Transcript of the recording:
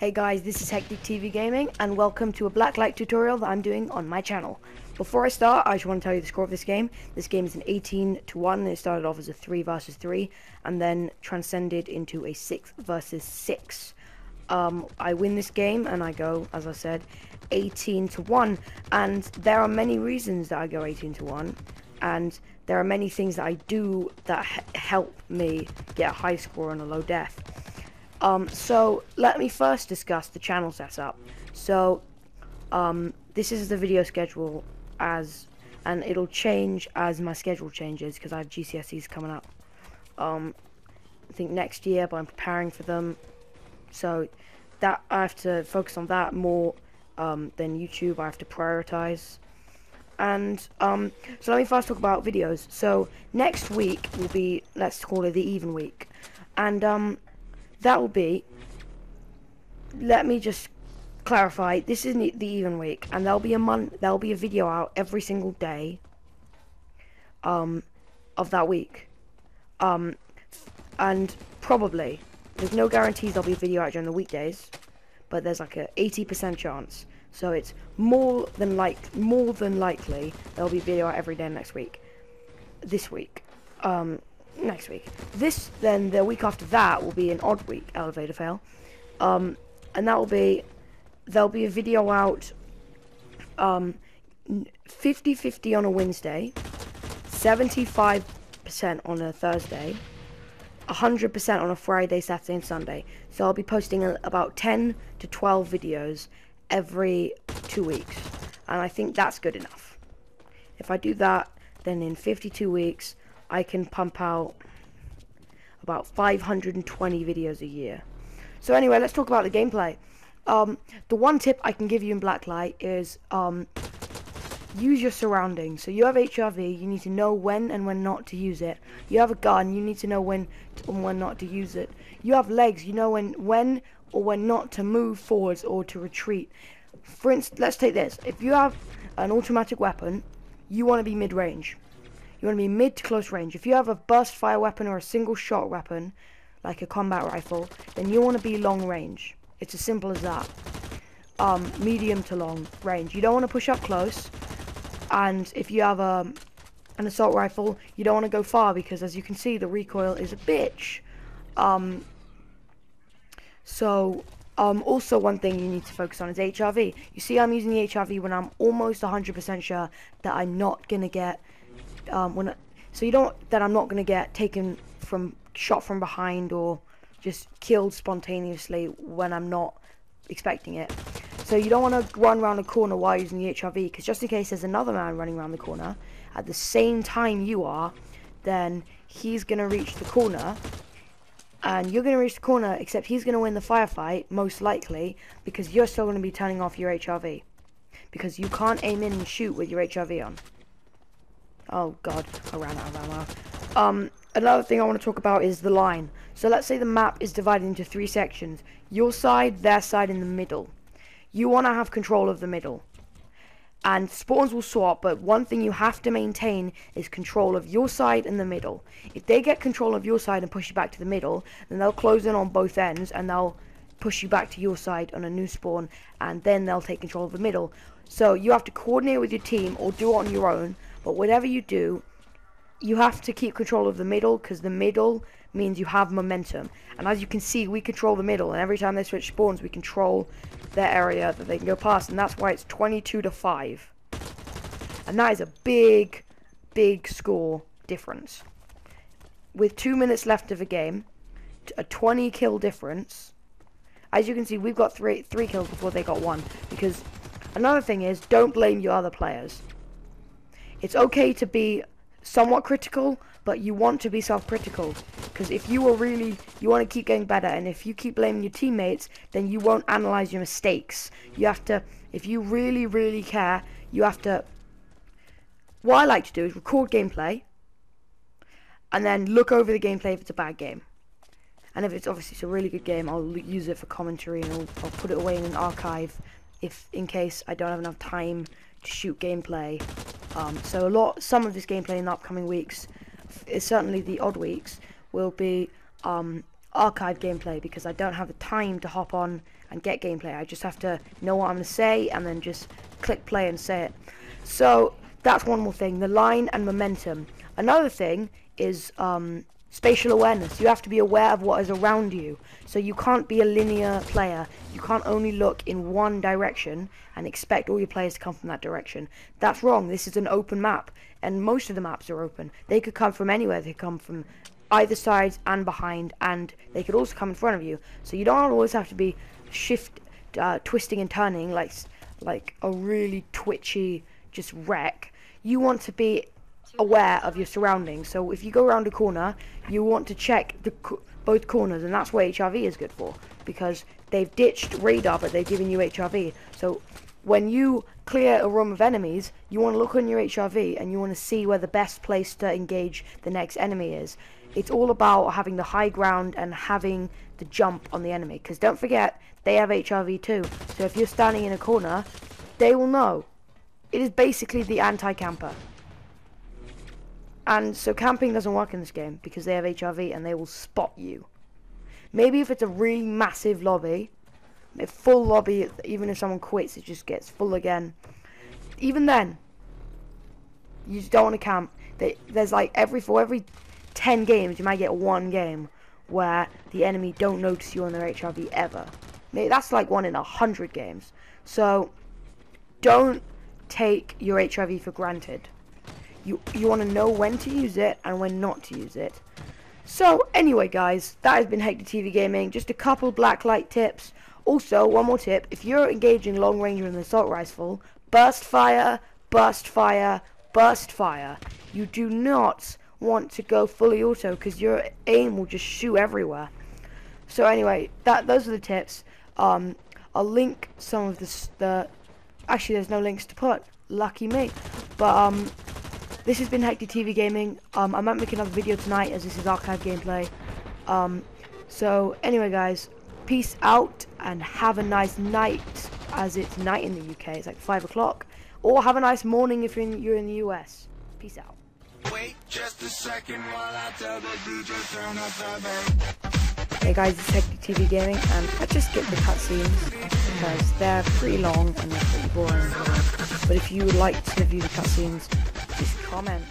Hey guys, this is Hectic TV Gaming, and welcome to a Blacklight tutorial that I'm doing on my channel. Before I start, I just want to tell you the score of this game. This game is an 18-1, and it started off as a 3 versus 3, and then transcended into a 6 versus 6. I win this game, and I go, as I said, 18-1, and there are many reasons that I go 18-1, and there are many things that I do that help me get a high score on a low death. So let me first discuss the channel setup. So, this is the video schedule and it'll change as my schedule changes because I have GCSEs coming up. I think next year, but I'm preparing for them. So that I have to focus on that more than YouTube. I have to prioritize. And so let me first talk about videos. So next week will be, let's call it the even week, and that will be, let me just clarify, this is the even week, and there'll be a video out every single day of that week. And probably, there's no guarantees there'll be a video out during the weekdays, but there's like a 80% chance. So it's more than likely there'll be a video out every day next week. This week. Next week. Then the week after that will be an odd week, elevator fail. And there'll be a video out 50-50 on a Wednesday, 75% on a Thursday, 100% on a Friday, Saturday and Sunday. So I'll be posting about 10 to 12 videos every 2 weeks, and I think that's good enough. If I do that, then in 52 weeks I can pump out about 520 videos a year. So anyway, let's talk about the gameplay. The one tip I can give you in Blacklight is use your surroundings. So you have HRV, you need to know when and when not to use it. You have a gun, you need to know when and when not to use it. You have legs, you know when or when not to move forwards or to retreat. For instance, let's take this. If you have an automatic weapon, you want to be mid-range. You want to be mid to close range. If you have a burst fire weapon or a single shot weapon, like a combat rifle, then you want to be long range. It's as simple as that. Medium to long range. You don't want to push up close. And if you have an assault rifle, you don't want to go far because, as you can see, the recoil is a bitch. Also one thing you need to focus on is HRV. You see, I'm using the HRV when I'm almost 100% sure that I'm not gonna get that I'm not gonna get shot from behind or just killed spontaneously when I'm not expecting it. So you don't want to run around the corner while using the HRV, because just in case there's another man running around the corner at the same time you are, then he's gonna reach the corner. And you're going to reach the corner, except he's going to win the firefight, most likely, because you're still going to be turning off your HRV. Because you can't aim in and shoot with your HRV on. Oh god, I ran out of ammo. Another thing I want to talk about is the line. So let's say the map is divided into 3 sections. Your side, their side, and the middle. You want to have control of the middle. And spawns will swap, but one thing you have to maintain is control of your side and the middle. If they get control of your side and push you back to the middle, then they'll close in on both ends and they'll push you back to your side on a new spawn, and then they'll take control of the middle. So you have to coordinate with your team or do it on your own, but whatever you do, you have to keep control of the middle, because the middle means you have momentum. And as you can see, we control the middle, and every time they switch spawns, we control their area that they can go past, and that's why it's 22-5. And that is a big score difference. With 2 minutes left of a game, a 20 kill difference. As you can see, we've got three kills before they got 1. Because another thing is, don't blame your other players. It's okay to be somewhat critical, but you want to be self-critical, because if you want to keep getting better, and if you keep blaming your teammates, then you won't analyze your mistakes. You have to, if you really care, you have to, what I like to do is record gameplay, and then look over the gameplay if it's a bad game. And if it's a really good game, I'll use it for commentary, and I'll put it away in an archive in case I don't have enough time to shoot gameplay. Some of this gameplay in the upcoming weeks, certainly the odd weeks, will be archive gameplay because I don't have the time to hop on and get gameplay. I just have to know what I'm going to say and then just click play and say it. So that's one more thing, the line and momentum. Another thing is spatial awareness. You have to be aware of what is around you. So you can't be a linear player. You can't only look in one direction and expect all your players to come from that direction. That's wrong. This is an open map, and most of the maps are open. They could come from anywhere. They could come from either side and behind, and they could also come in front of you. So you don't always have to be twisting and turning like a really twitchy just wreck. You want to be aware of your surroundings. So if you go around a corner, you want to check both corners, and that's what HRV is good for, because they've ditched radar but they've given you HRV. So when you clear a room of enemies, you want to look on your HRV and you want to see where the best place to engage the next enemy is. It's all about having the high ground and having the jump on the enemy, because don't forget, they have HRV too. So if you're standing in a corner, they will know. It is basically the anti-camper. And so camping doesn't work in this game because they have HRV and they will spot you. Maybe if it's a really massive lobby, a full lobby, even if someone quits, it just gets full again. Even then, you just don't want to camp. There's like for every 10 games, you might get one game where the enemy don't notice you on their HRV ever. Maybe that's like 1 in 100 games. So don't take your HRV for granted. You want to know when to use it and when not to use it. So anyway guys, that has been Hectic TV Gaming. Just a couple Blacklight tips. Also, one more tip: if you're engaging long range with an assault rifle, burst fire, burst fire, burst fire. You do not want to go fully auto because your aim will just shoot everywhere. So anyway, those are the tips. I'll link some of the actually there's no links to put, lucky me. But this has been Hectic TV Gaming. I might make another video tonight as this is archive gameplay. So anyway guys, peace out and have a nice night, as it's night in the UK. It's like 5 o'clock. Or have a nice morning if you're in the US. Peace out. Wait just a second while I tell the DJ turn up the bass. Hey guys, it's Hectic TV Gaming, and I just skip the cutscenes because they're pretty long and they're pretty boring. But if you would like to view the cutscenes, just comment.